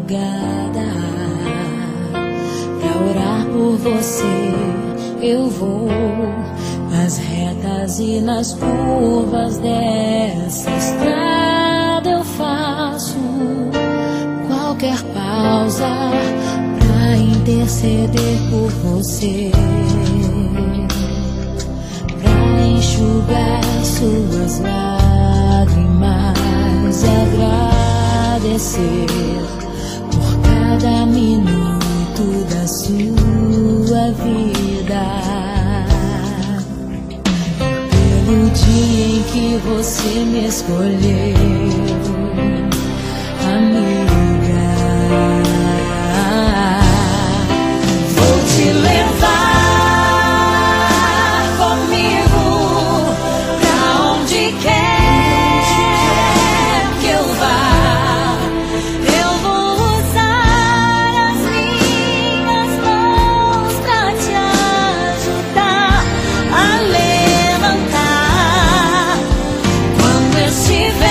madrugada pra orar por você. Eu vou nas retas e nas curvas dessa estrada. Eu faço qualquer pausa pra interceder por você, pra enxugar suas lágrimas e agradecer por cada minuto da sua vida, pelo dia em que você me escolheu, amiga. Vou te levar comigo pra onde quer que eu vá. Eu vou usar as minhas mãos pra te ajudar a levantar quando eu estiver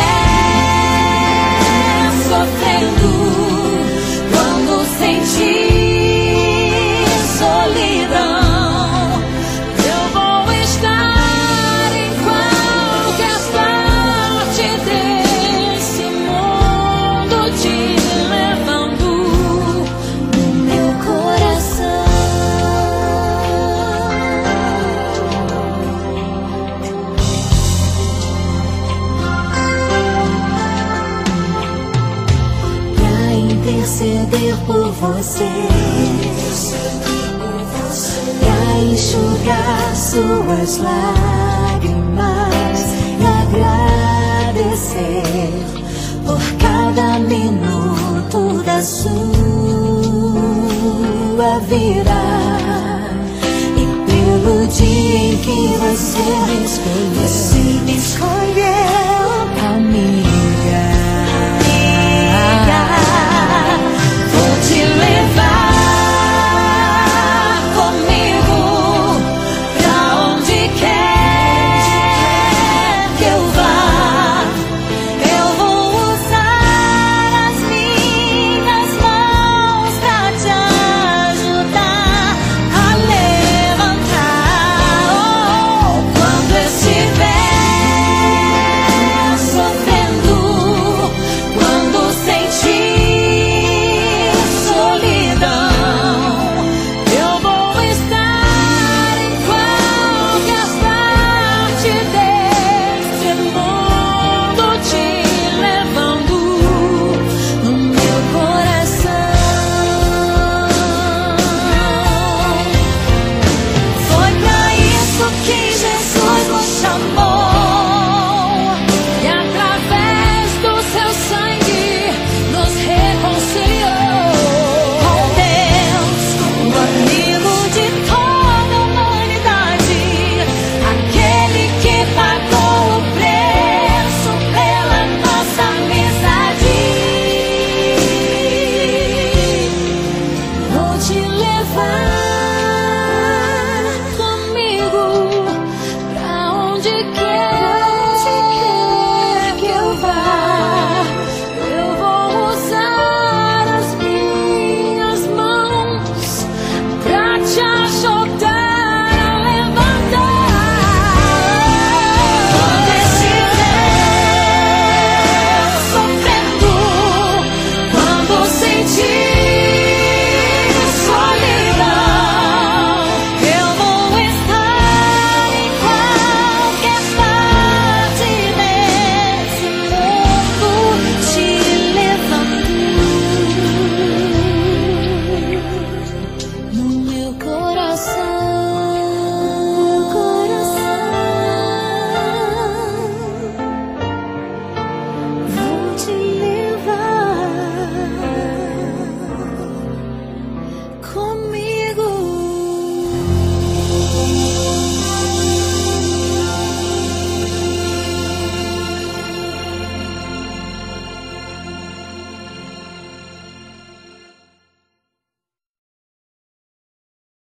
sofrendo, quando sentir solidão. Eu vou estar em qualquer parte desse mundo, te levando no meu coração. Pra interceder por você, pra enxugar suas lágrimas e agradecer por cada minuto da sua vida, e pelo dia em que você me escolheu, amiga.